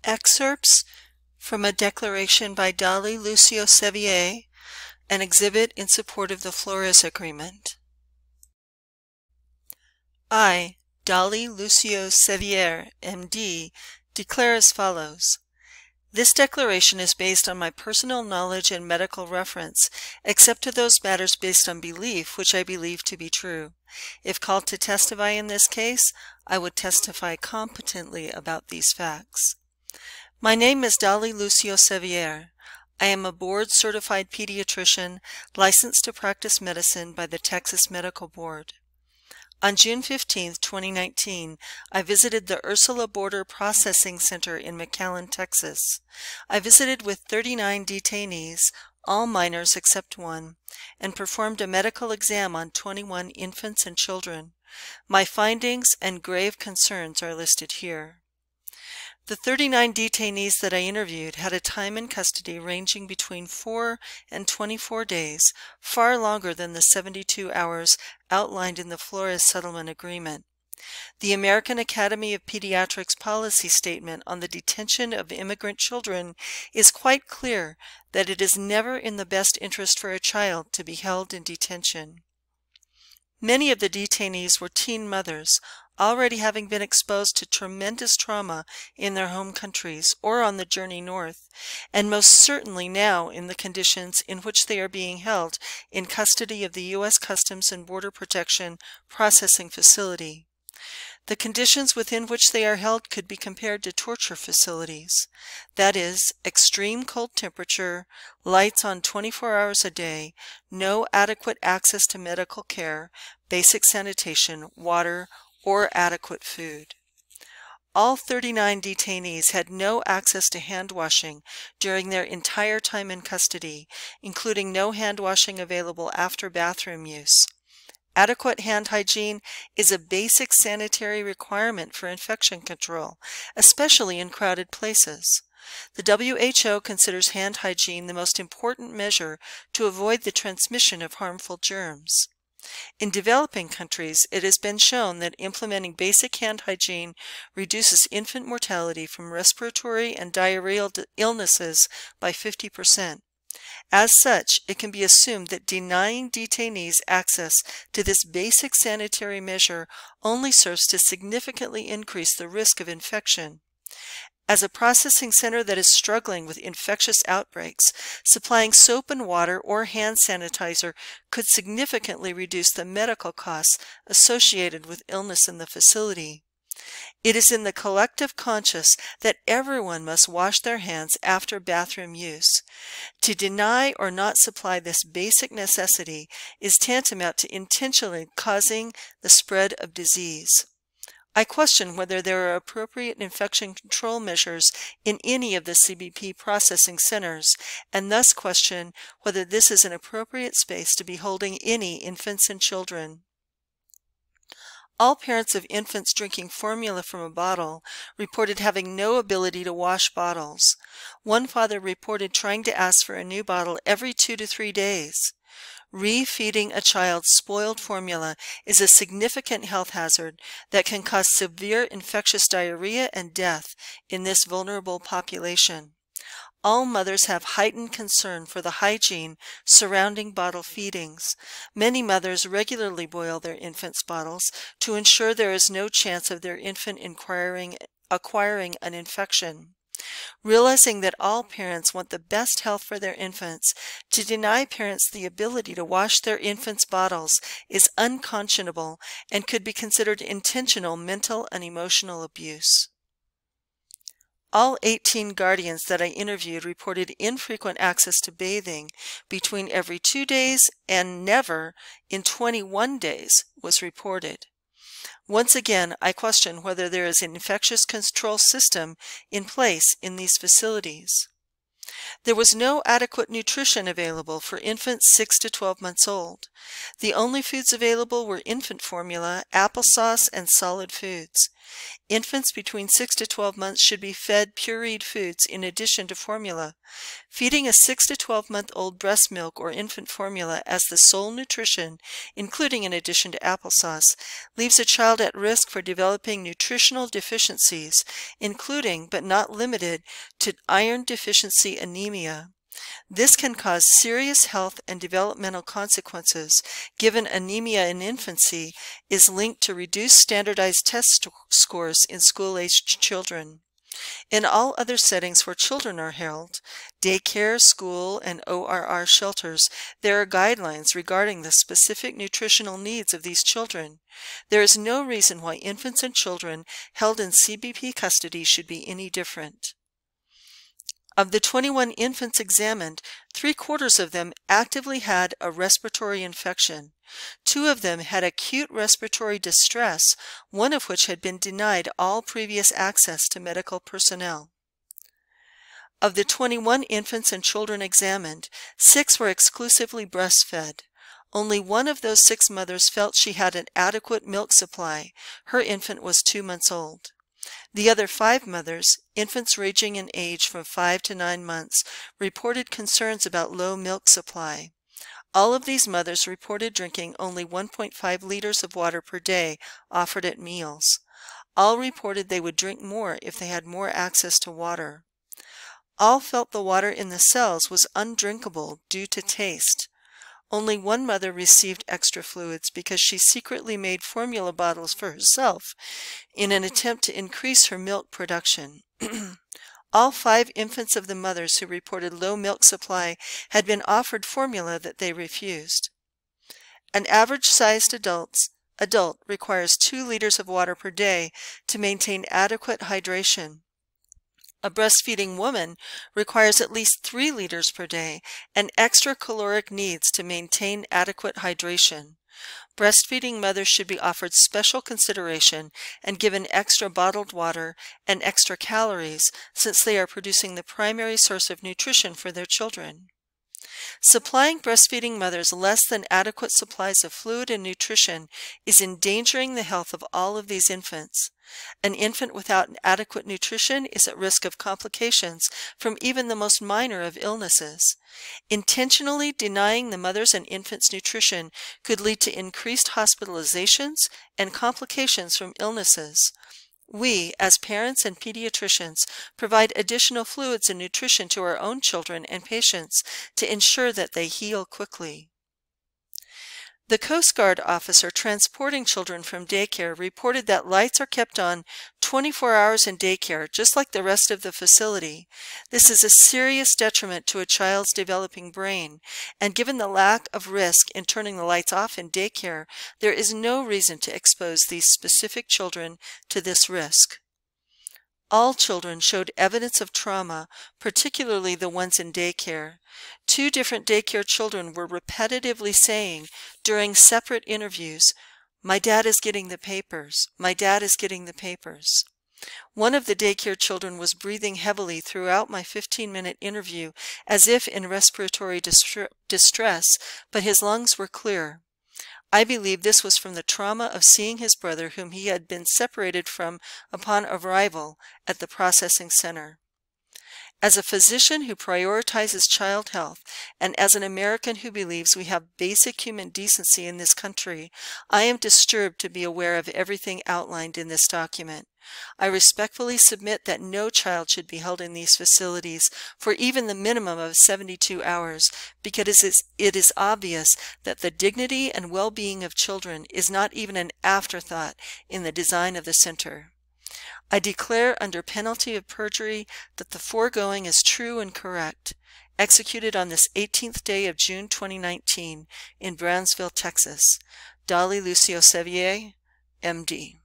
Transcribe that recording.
Excerpts from a declaration by Dali Lucio Sevier, an exhibit in support of the Flores Agreement. I, Dali Lucio Sevier, M.D., declare as follows. This declaration is based on my personal knowledge and medical reference, except to those matters based on belief which I believe to be true. If called to testify in this case, I would testify competently about these facts. My name is Dali Lucio Sevier. I am a board-certified pediatrician licensed to practice medicine by the Texas Medical Board. On June 15, 2019, I visited the Ursula Border Processing Center in McAllen, Texas. I visited with 39 detainees, all minors except one, and performed a medical exam on 21 infants and children. My findings and grave concerns are listed here. The 39 detainees that I interviewed had a time in custody ranging between 4 and 24 days, far longer than the 72 hours outlined in the Flores Settlement Agreement. The American Academy of Pediatrics policy statement on the detention of immigrant children is quite clear that it is never in the best interest for a child to be held in detention. Many of the detainees were teen mothers, already having been exposed to tremendous trauma in their home countries or on the journey north, and most certainly now in the conditions in which they are being held in custody of the U.S. Customs and Border Protection Processing Facility. The conditions within which they are held could be compared to torture facilities. That is, extreme cold temperature, lights on 24 hours a day, no adequate access to medical care, basic sanitation, water, or adequate food. All 39 detainees had no access to hand washing during their entire time in custody, including no hand washing available after bathroom use. Adequate hand hygiene is a basic sanitary requirement for infection control, especially in crowded places. The WHO considers hand hygiene the most important measure to avoid the transmission of harmful germs. In developing countries, it has been shown that implementing basic hand hygiene reduces infant mortality from respiratory and diarrheal illnesses by 50%. As such, it can be assumed that denying detainees access to this basic sanitary measure only serves to significantly increase the risk of infection. As a processing center that is struggling with infectious outbreaks, supplying soap and water or hand sanitizer could significantly reduce the medical costs associated with illness in the facility. It is in the collective conscience that everyone must wash their hands after bathroom use. To deny or not supply this basic necessity is tantamount to intentionally causing the spread of disease. I question whether there are appropriate infection control measures in any of the CBP processing centers, and thus question whether this is an appropriate space to be holding any infants and children. All parents of infants drinking formula from a bottle reported having no ability to wash bottles. One father reported trying to ask for a new bottle every 2 to 3 days. Refeeding a child spoiled formula is a significant health hazard that can cause severe infectious diarrhea and death in this vulnerable population. All mothers have heightened concern for the hygiene surrounding bottle feedings. Many mothers regularly boil their infants' bottles to ensure there is no chance of their infant acquiring an infection. Realizing that all parents want the best health for their infants, to deny parents the ability to wash their infants' bottles is unconscionable and could be considered intentional mental and emotional abuse. All 18 guardians that I interviewed reported infrequent access to bathing between every 2 days and never in 21 days was reported. Once again, I question whether there is an infectious control system in place in these facilities. There was no adequate nutrition available for infants 6 to 12 months old. The only foods available were infant formula, applesauce, and solid foods. Infants between 6 to 12 months should be fed pureed foods in addition to formula. Feeding a 6 to 12-month-old breast milk or infant formula as the sole nutrition, including in addition to applesauce, leaves a child at risk for developing nutritional deficiencies, including but not limited to iron deficiency anemia. This can cause serious health and developmental consequences, given anemia in infancy is linked to reduced standardized test scores in school-aged children. In all other settings where children are held, daycare, school, and ORR shelters, there are guidelines regarding the specific nutritional needs of these children. There is no reason why infants and children held in CBP custody should be any different. Of the 21 infants examined, 3/4 of them actively had a respiratory infection. 2 of them had acute respiratory distress, one of which had been denied all previous access to medical personnel. Of the 21 infants and children examined, 6 were exclusively breastfed. Only one of those 6 mothers felt she had an adequate milk supply. Her infant was 2 months old. The other 5 mothers, infants ranging in age from 5 to 9 months, reported concerns about low milk supply. All of these mothers reported drinking only 1.5 liters of water per day offered at meals. All reported they would drink more if they had more access to water. All felt the water in the cells was undrinkable due to taste. Only one mother received extra fluids because she secretly made formula bottles for herself in an attempt to increase her milk production. All 5 infants of the mothers who reported low milk supply had been offered formula that they refused. An average-sized adult requires 2 liters of water per day to maintain adequate hydration. A breastfeeding woman requires at least 3 liters per day and extra caloric needs to maintain adequate hydration. Breastfeeding mothers should be offered special consideration and given extra bottled water and extra calories since they are producing the primary source of nutrition for their children. Supplying breastfeeding mothers less than adequate supplies of fluid and nutrition is endangering the health of all of these infants. An infant without adequate nutrition is at risk of complications from even the most minor of illnesses. Intentionally denying the mothers and infants nutrition could lead to increased hospitalizations and complications from illnesses. We, as parents and pediatricians, provide additional fluids and nutrition to our own children and patients to ensure that they heal quickly. The Coast Guard officer transporting children from daycare reported that lights are kept on 24 hours in daycare, just like the rest of the facility. This is a serious detriment to a child's developing brain, and given the lack of risk in turning the lights off in daycare, there is no reason to expose these specific children to this risk. All children showed evidence of trauma, particularly the ones in daycare. 2 different daycare children were repetitively saying during separate interviews, "My dad is getting the papers. My dad is getting the papers." One of the daycare children was breathing heavily throughout my 15-minute interview as if in respiratory distress, but his lungs were clear. I believe this was from the trauma of seeing his brother, whom he had been separated from upon arrival at the processing center. As a physician who prioritizes child health, and as an American who believes we have basic human decency in this country, I am disturbed to be aware of everything outlined in this document. I respectfully submit that no child should be held in these facilities for even the minimum of 72 hours, because it is obvious that the dignity and well-being of children is not even an afterthought in the design of the center. I declare under penalty of perjury that the foregoing is true and correct. Executed on this 18th day of June 2019 in Brownsville, Texas. Dolly Lucio Sevier, MD.